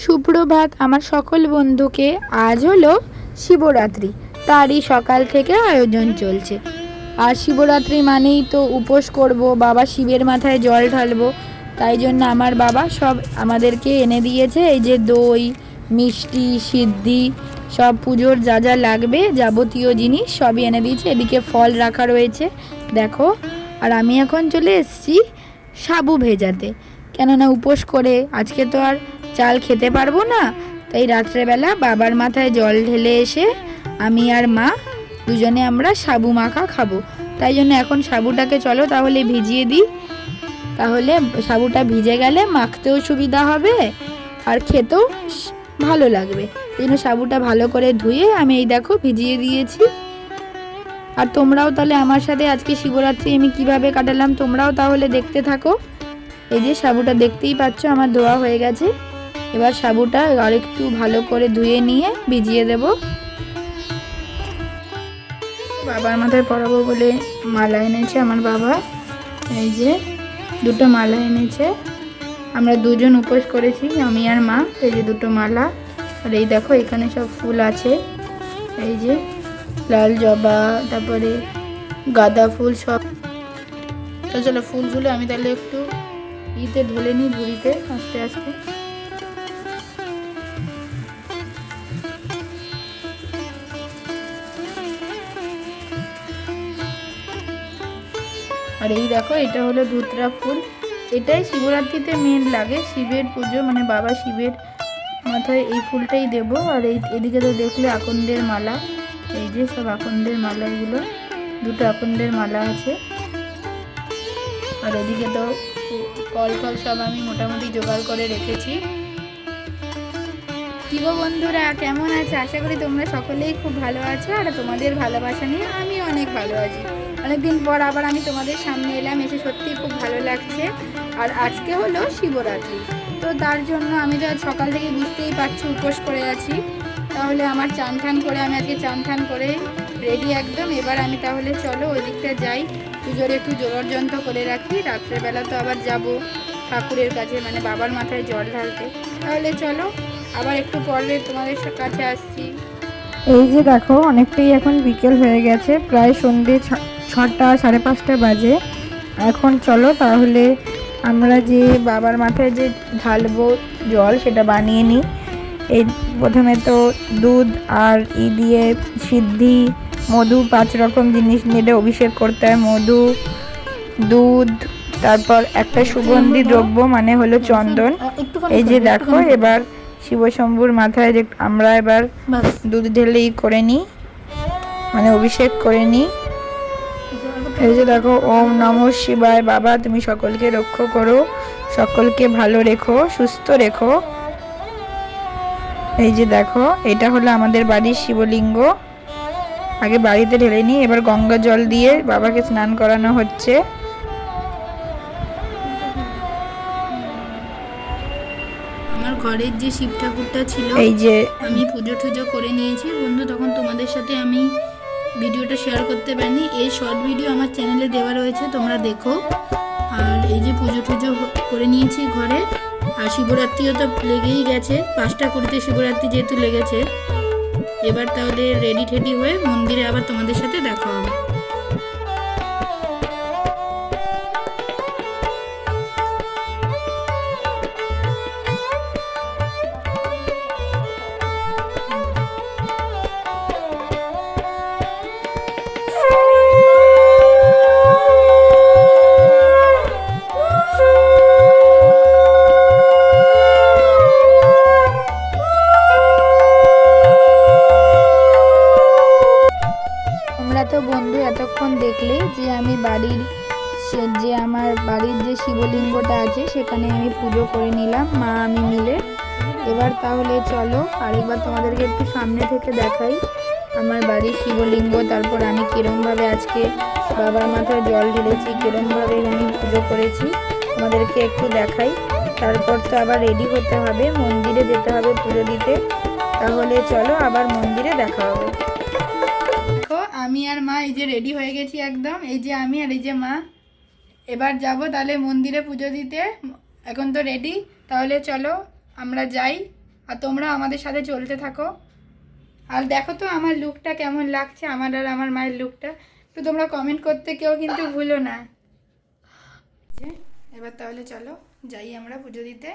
সুপ্রভাত আমার সকল বন্ধুকে। আজ হলো শিবরাত্রি, তারই সকাল থেকে আয়োজন চলছে। আর শিবরাত্রি মানেই তো উপোস করব, বাবা শিবের মাথায় জল ঢালবো। তাই জন্য আমার বাবা সব আমাদেরকে এনে দিয়েছে, এই যে দই, মিষ্টি, সিদ্ধি, সব পুজোর যা যা লাগবে যাবতীয় জিনিস সবই এনে দিয়েছে। এদিকে ফল রাখা রয়েছে দেখো। আর আমি এখন চলে এসেছি সাবু ভেজাতে, কেননা উপোস করে আজকে তো আর চাল খেতে পারবো না। তাই রাত্রেবেলা বাবার মাথায় জল ঢেলে এসে আমি আর মা দুজনে আমরা সাবু মাখা খাবো। তাই জন্য এখন সাবুটাকে চলো তাহলে ভিজিয়ে দিই, তাহলে সাবুটা ভিজে গেলে মাখতেও সুবিধা হবে আর খেতেও ভালো লাগবে। এই জন্য সাবুটা ভালো করে ধুয়ে আমি এই দেখো ভিজিয়ে দিয়েছি। আর তোমরাও তাহলে আমার সাথে আজকে শিবরাত্রি আমি কিভাবে কাটালাম তোমরাও তাহলে দেখতে থাকো। এই যে সাবুটা দেখতেই পাচ্ছ আমার ধোয়া হয়ে গেছে। এবার সাবুটা আরেকটু ভালো করে ধুয়ে নিয়ে ভিজিয়ে দেব। বাবার মাথায় পরাবো বলে মালা এনেছে আমার বাবা, এই যে দুটো মালা এনেছে। আমরা দুজন উপোস করেছি, আমি আর মা। এই যে দুটো মালা, আর এই দেখো এখানে সব ফুল আছে, এই যে লাল জবা, তারপরে গাঁদা ফুল সব। তো চলো ফুলগুলো আমি তাহলে একটু ইতে ঢেলে নিই ঝুড়িতে আস্তে আস্তে। আর এই দেখো এটা হলো ধুতরা ফুল, এটাই শিবরাত্রিতে মেন লাগে, শিবের পুজো মানে বাবা শিবের মাথায় এই ফুলটাই দেব। আর এদিকে তো দেখলে আকন্দের মালা, এই যে সব আকন্দের মালা, এগুলো দুটো আকন্দের মালা আছে। আর এদিকে তো ফল ফল সব আমি মোটামুটি জোগাড় করে রেখেছি। কি গো বন্ধুরা, কেমন আছে? আশা করি তোমরা সকলেই খুব ভালো আছো, আর তোমাদের ভালোবাসা নিয়ে আমি অনেক ভালো আছি। অনেকদিন পর আবার আমি তোমাদের সামনে এলাম, এসে সত্যিই খুব ভালো লাগছে। আর আজকে হলো শিবরাত্রি, তো তার জন্য আমি তো আজ সকাল থেকে বুঝতেই পারছি উপোস করে আছি। তাহলে আমার চান ঠান করে আমি আজকে চান ঠান করে রেডি একদম। এবার আমি তাহলে চলো ওই দিকটা যাই, পুজোর একটু জোগাড় যন্ত্র করে রাখি, রাত্রেবেলা তো আবার যাব ঠাকুরের কাছে মানে বাবার মাথায় জল ঢালতে। তাহলে চলো আবার একটু পরে তোমাদের কাছে আসছি। এই যে দেখো অনেকটাই এখন বিকেল হয়ে গেছে, প্রায় সন্ধ্যে 6টা 5:30 বাজে। এখন চলো তাহলে আমরা যে বাবার মাথায় যে ঢালবো জল সেটা বানিয়ে নিই। এই প্রথমে তো দুধ আর দিয়ে সিদ্ধি, মধু, 5 রকম জিনিস নিয়ে অভিষেক করতে হয়। মধু, দুধ, তারপর একটা সুগন্ধি দ্রব্য মানে হলো চন্দন। এই যে দেখো এবার শিবশম্ভুর মাথায় যে আমরা এবার দুধ ঢেলে করে নিই, মানে অভিষেক করে নিই। এই যে দেখো, ওম নমঃ শিবায়। বাবা তুমি সকলকে রক্ষা করো, সকলকে ভালো রেখো, সুস্থ রেখো। এই যে দেখো এটা হলো আমাদের বাড়ির শিবলিঙ্গ, আগে বাড়িতে ঢেলে নিই। এবার গঙ্গা জল দিয়ে বাবাকে স্নান করানো হচ্ছে। আমার ঘরের যে শিব ঠাকুরটা ছিল, এই যে আমি পুজো টুজো করে নিয়েছি বন্ধু, তখন তোমাদের সাথে আমি ভিডিওটা শেয়ার করতে পারিনি। এই শর্ট ভিডিও আমার চ্যানেলে দেওয়া রয়েছে, তোমরা দেখো। আর এই যে পুজো টুজো করে নিয়েছি ঘরে। আর শিবরাত্রিও তো লেগেই গেছে, 5টা 20 শিবরাত্রি যেহেতু লেগেছে। এবার তাহলে রেডি ঠেডি হয়ে মন্দিরে আবার তোমাদের সাথে দেখা হবে। তো বন্ধু এতক্ষণ দেখলে যে আমি আমার বাড়ির যে শিবলিঙ্গটা আছে সেখানে আমি পুজো করে নিলাম মা আমি মিলে। এবার তাহলে চলো আরেকবার তোমাদেরকে একটু সামনে থেকে দেখাই আমার বাড়ির শিবলিঙ্গ, তারপর আমি কিরমভাবে আজকে বাবার মাথায় জল ঢেলেছি, কিরমভাবে আমি পুজো করেছি তোমাদেরকে একটু দেখাই। তারপর তো আবার রেডি হতে হবে, মন্দিরে যেতে হবে পুজো দিতে। তাহলে চলো আবার মন্দিরে দেখা হবে। আমি আর মা এই যে রেডি হয়ে গেছি একদম, এই যে আমি আর এই যে মা। এবার যাব তাহলে মন্দিরে পুজো দিতে, এখন তো রেডি। তাহলে চলো আমরা যাই। আর তোমরা আমাদের সাথে চলতে থাকো। আর দেখো তো আমার লুকটা কেমন লাগছে, আমার আর আমার মায়ের লুকটা, তো তোমরা কমেন্ট করতে কেউ কিন্তু ভুলো না। এবার তাহলে চলো যাই আমরা পুজো দিতে,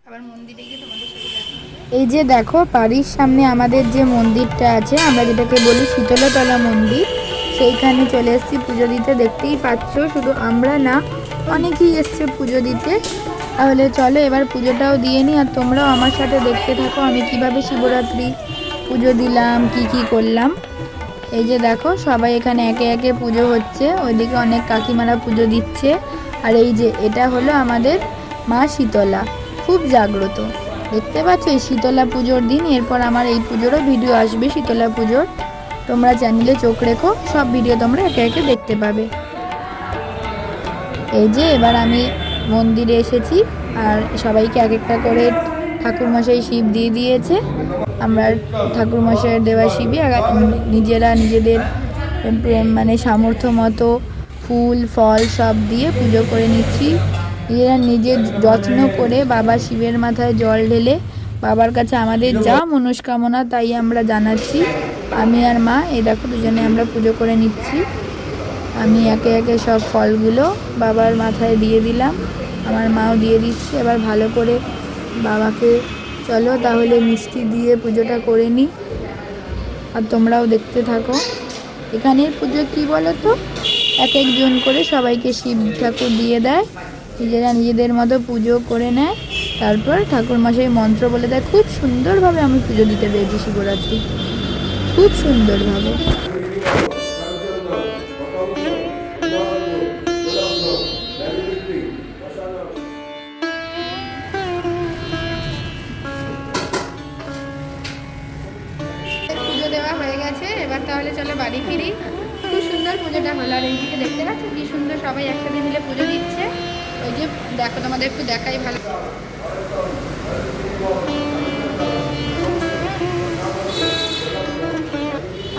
আবার মন্দিরে গিয়ে তোমাদের সাথে দেখা হবে। এই যে দেখো বাড়ির সামনে আমাদের যে মন্দিরটা আছে, আমরা যেটাকে বলি শীতলাতলা মন্দির, সেইখানে চলে এসেছি পুজো দিতে। দেখতেই পাচ্ছ শুধু আমরা না, অনেকেই এসছে পুজো দিতে। তাহলে চলো এবার পুজোটাও দিয়ে নিই, আর তোমরাও আমার সাথে দেখতে থাকো আমি কিভাবে শিবরাত্রি পুজো দিলাম, কি করলাম। এই যে দেখো সবাই এখানে একে একে পুজো হচ্ছে, ওইদিকে অনেক কাকিমারা পুজো দিচ্ছে। আর এই যে এটা হলো আমাদের মা শীতলা, খুব জাগ্রত। দেখতে পাচ্ছ এই শীতলা পুজোর দিন, এরপর আমার এই পুজোরও ভিডিও আসবে শীতলা পুজোর, তোমরা চ্যানেলে চোখ রেখো, সব ভিডিও তোমরা একে একে দেখতে পাবে। এই যে এবার আমি মন্দিরে এসেছি, আর সবাইকে এক একটা করে ঠাকুরমশাই শিব দিয়ে দিয়েছে। আমরা ঠাকুরমশাইয়ের দেওয়া শিবই নিজেরা নিজেদের মানে সামর্থ্য মতো ফুল ফল সব দিয়ে পুজো করে নিচ্ছি। নিজেরা নিজের যত্ন করে বাবা শিবের মাথায় জল ঢেলে বাবার কাছে আমাদের যা মনস্কামনা তাই আমরা জানাচ্ছি। আমি আর মা এই দেখো দুজনে আমরা পুজো করে নিচ্ছি। আমি একে একে সব ফলগুলো বাবার মাথায় দিয়ে দিলাম, আমার মাও দিয়ে দিচ্ছে। এবার ভালো করে বাবাকে চলো তাহলে মিষ্টি দিয়ে পুজোটা করে নিই, আর তোমরাও দেখতে থাকো। এখানের পুজো কি বলো তো, এক একজন করে সবাইকে শিব ঠাকুর দিয়ে দেয়, নিজেরা নিজেদের মতো পুজো করে নেয়, তারপর ঠাকুরমশাই মন্ত্র বলে দেয়। খুব সুন্দরভাবে আমি পুজো দিতে পেরেছি শিবরাত্রি, খুব সুন্দরভাবে। পুজো দেওয়া হয়ে গেছে, এবার তাহলে চলো বাড়ি ফিরি। খুব সুন্দর পুজোটা হলো, আর এইদিকে দেখতে পাচ্ছ কি সুন্দর সবাই একসাথে মিলে পুজো দিচ্ছে। ওই যে দেখো তোমাদের একটু দেখাই ভালো।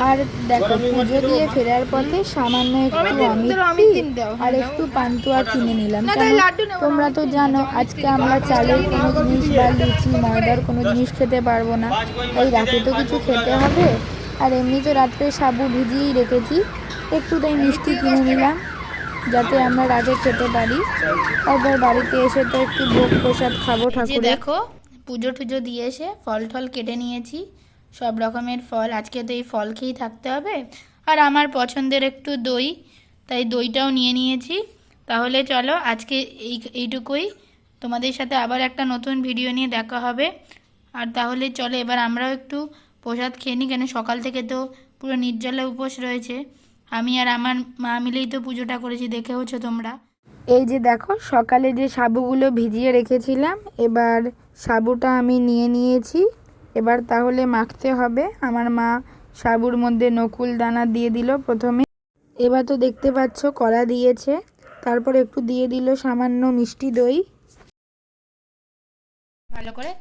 আর দেখো পুজো দিয়ে ফেরার পথে সামান্য একটু অমিত আর একটু পান্তুয়া কিনে নিলাম। তোমরা তো জানো আজকে আমরা চালের কোনো জিনিস বা লুচি ময়দার কোনো জিনিস খেতে পারবো না, তাই রাতে তো কিছু খেতে হবে। আর এমনি তো রাত্রে সাবু ভিজিয়েই রেখেছি, একটু তাই মিষ্টি কিনে নিলাম যাতে আমরা রাতে খেতে পারি। তারপর বাড়িতে এসে তো একটু ভোগ প্রসাদ খাবো ঠাকুর। দেখো পুজো টুজো দিয়ে এসে ফল টল কেটে নিয়েছি, সব রকমের ফল, আজকে তো এই ফল খেয়েই থাকতে হবে। আর আমার পছন্দের একটু দই, তাই দইটাও নিয়ে নিয়েছি। তাহলে চলো আজকে এইটুকুই, তোমাদের সাথে আবার একটা নতুন ভিডিও নিয়ে দেখা হবে। আর তাহলে চলো এবার আমরাও একটু প্রসাদ খেয়ে নিই, কেন সকাল থেকে তো পুরো নির্জলা উপোস রয়েছে। আমি আর আমার মা মিলেই তো পুজোটা করেছি, দেখেওছো তোমরা। এই যে দেখো সকালে যে সাবুগুলো ভিজিয়ে রেখেছিলাম, এবার সাবুটা আমি নিয়ে নিয়েছি। এবার তাহলে মাখতে হবে। আমার মা সাবুর মধ্যে নকুল দানা দিয়ে দিল প্রথমে, এবার তো দেখতে পাচ্ছ কড়া দিয়েছে, তারপর একটু দিয়ে দিল সামান্য মিষ্টি দই, ভালো করে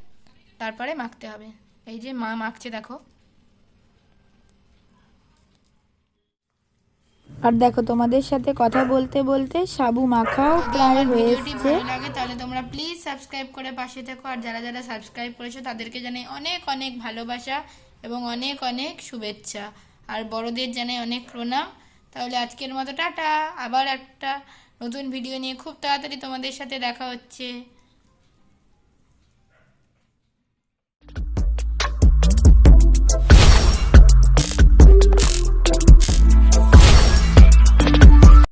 তারপরে মাখতে হবে। এই যে মা মাখছে দেখো। আর দেখো তোমাদের সাথে কথা বলতে বলতে সাবু মাখাও প্রায় হয়ে এসেছে। ভালো লাগে তাহলে তোমরা প্লিজ সাবস্ক্রাইব করে পাশে থেকো, আর যারা যারা সাবস্ক্রাইব করেছো তাদেরকে জানাই অনেক অনেক ভালোবাসা এবং অনেক অনেক শুভেচ্ছা, আর বড়দের জানাই অনেক প্রণাম। তাহলে আজকের মতো টাটা, আবার একটা নতুন ভিডিও নিয়ে খুব তাড়াতাড়ি তোমাদের সাথে দেখা হচ্ছে।